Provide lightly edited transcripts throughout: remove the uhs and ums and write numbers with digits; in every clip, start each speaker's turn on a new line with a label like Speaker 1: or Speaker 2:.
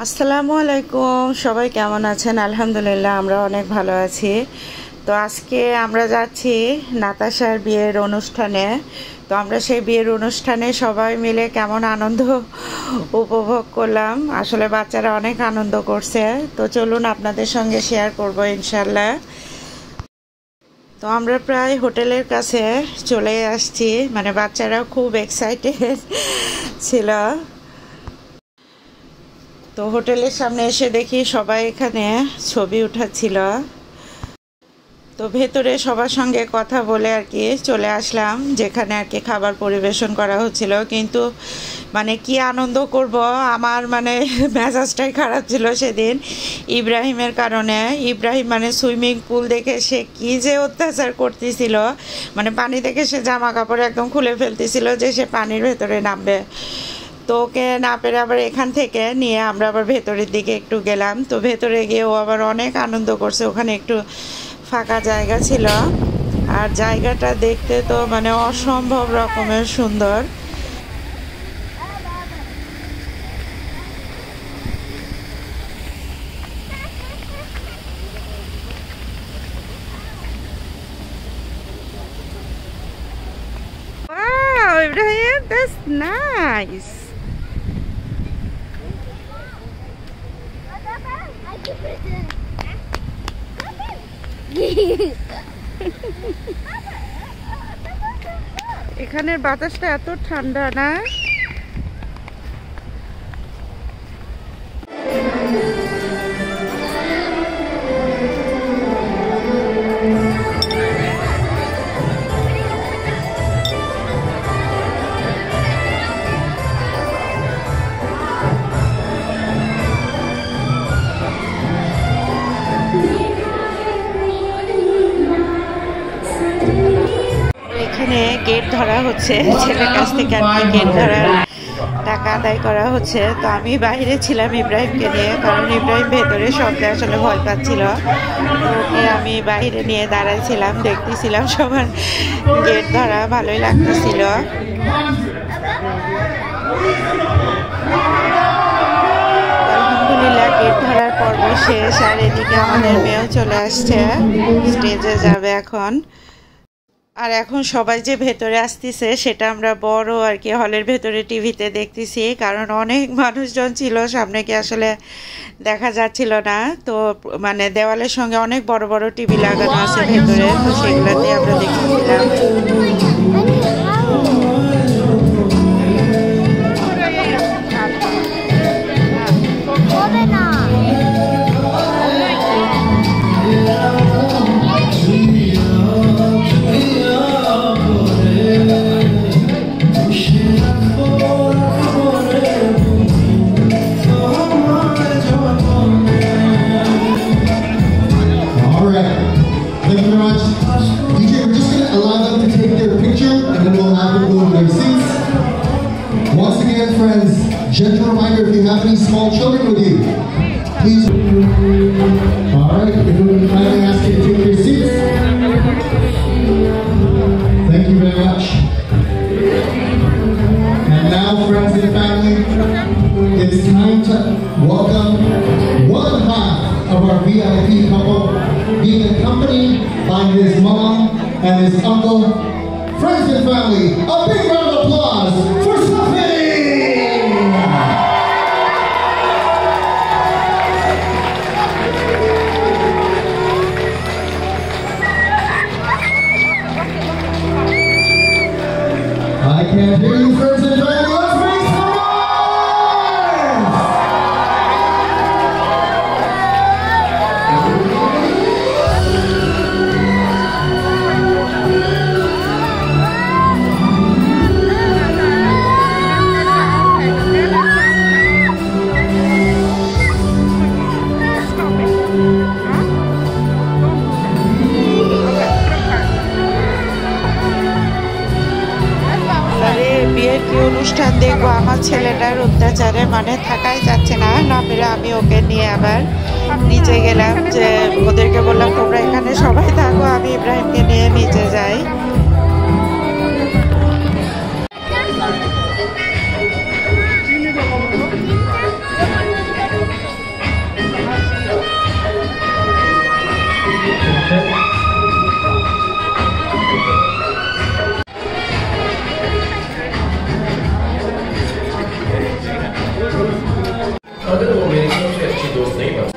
Speaker 1: আসসালামু আলাইকুম, সবাই কেমন আছেন? আলহামদুলিল্লাহ আমরা অনেক ভালো আছি। তো আজকে আমরা যাচ্ছি নাতাশার বিয়ের অনুষ্ঠানে। তো আমরা সেই বিয়ের অনুষ্ঠানে সবাই মিলে কেমন আনন্দ উপভোগ করলাম। আসলে বাচ্চারা অনেক আনন্দ করছে। তো চলুন আপনাদের সঙ্গে শেয়ার করব ইনশাল্লাহ। তো আমরা প্রায় হোটেলের কাছে চলে আসছি, মানে বাচ্চারাও খুব এক্সাইটেড ছিল। তো হোটেলের সামনে এসে দেখি সবাই এখানে ছবি উঠাচ্ছিল। তো ভেতরে সবার সঙ্গে কথা বলে আর কি চলে আসলাম, যেখানে আর কি খাবার পরিবেশন করা হচ্ছিল। কিন্তু মানে কি আনন্দ করব, আমার মানে মেজাজটাই খারাপ ছিল সেদিন ইব্রাহিমের কারণে। ইব্রাহিম মানে সুইমিং পুল দেখে সে কি যে অত্যাচার করতেছিল, মানে পানি দেখে সে জামা কাপড় একদম খুলে ফেলতেছিল যে সে পানির ভেতরে নামবে। তো ওকে না পেরে আবার এখান থেকে নিয়ে আমরা আবার ভেতরের দিকে একটু গেলাম। তো ভেতরে গিয়ে ও আবার অনেক আনন্দ করছে। ওখানে একটু ফাঁকা জায়গা ছিল, আর জায়গাটা দেখতে তো মানে অসম্ভব রকমের সুন্দর। Wow, Ibrahim, that's nice. এখানের বাতাসটা এত ঠান্ডা না? এখানে গেট ধরা হচ্ছে, ছেলের কাছ থেকে আর কি গেট ধরার টাকা আদায় করা হচ্ছে। তো আমি বাইরে ছিলাম ইব্রাহিমকে নিয়ে, কারণ ইব্রাহিম ভেতরে শব্দে আসলে ভয় পাচ্ছিল। তো ওকে আমি বাইরে নিয়ে দাঁড়াইছিলাম, দেখতেছিলাম সবার গেট ধরা, ভালোই লাগতেছিল। আলহামদুলিল্লাহ গেট ধরার পর্ব শেষ, আর এদিকে আমাদের মেয়েও চলে আসছে, স্টেজে যাবে এখন। আর এখন সবাই যে ভেতরে আসতেছে সেটা আমরা বড় আর কি হলের ভেতরে টিভিতে দেখতেছি, কারণ অনেক মানুষজন ছিল, সামনে কি আসলে দেখা যাচ্ছিল না। তো মানে দেওয়ালের সঙ্গে অনেক বড় বড় টিভি লাগানো আছে ভেতরে, তো সেগুলোতে আমরা দেখতেছিলাম।
Speaker 2: Gentle reminder, if you have any small children with you, please. All right, everyone can kindly ask you to take your seats. Thank you very much. And now, friends and family, it's time to welcome one half of our VIP couple, being accompanied by his mom and his uncle. Friends and family, a big round of applause for Safi! I can't hear you, friends and family. Let's make some noise!
Speaker 1: অনুষ্ঠান দেখবো, আমার ছেলেটার অত্যাচারে মানে থাকাই যাচ্ছে না, না পেরে আমি ওকে নিয়ে আবার নিচে গেলাম। যে ওদেরকে বললাম তোমরা এখানে সবাই থাকো, আমি ইব্রাহিমকে নিয়ে নিচে যাই।
Speaker 3: दोस्त नहीं बन।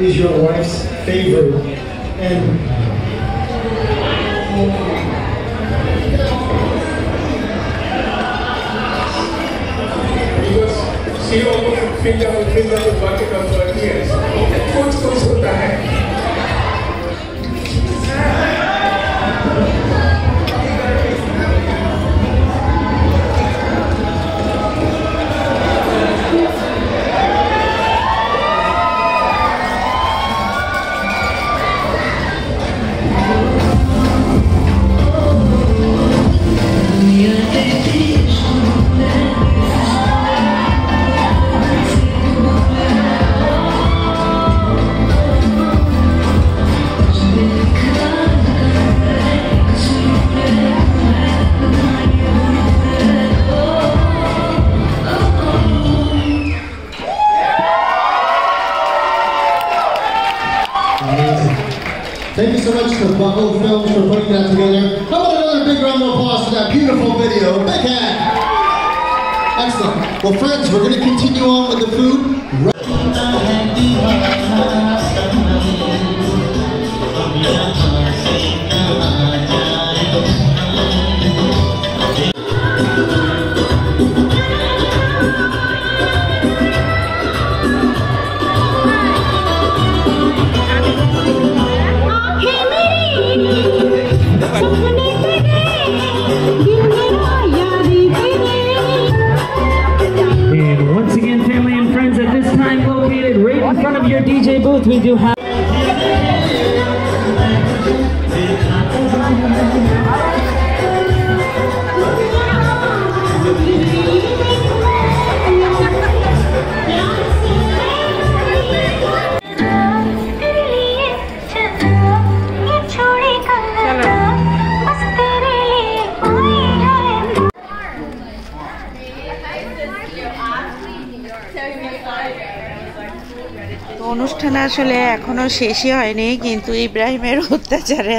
Speaker 2: Is your wife's favorite? And
Speaker 4: she almost filled up with bucket of 30 years. कुछ होता है।
Speaker 2: thank you so much to Bucko Films for putting that together. How about another big round of applause for that beautiful video? Big hand! Excellent. Well, friends, we're going to continue on with the food.
Speaker 5: And once again, family and friends, at this time located right in front of your DJ booth, we do have
Speaker 1: অনুষ্ঠান আসলে এখনো শেষই হয়নি, কিন্তু ইব্রাহিমের অত্যাচারে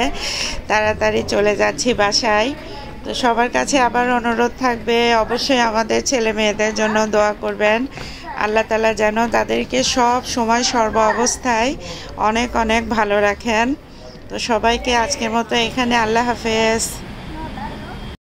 Speaker 1: তাড়াতাড়ি চলে যাচ্ছি বাসায়। তো সবার কাছে আবার অনুরোধ থাকবে, অবশ্যই আমাদের ছেলে মেয়েদের জন্য দোয়া করবেন। আল্লাহ তাআলা যেন তাদেরকে সব সময় সর্ব অবস্থায় অনেক অনেক ভালো রাখেন। তো সবাইকে আজকের মতো এখানে আল্লাহ হাফেজ।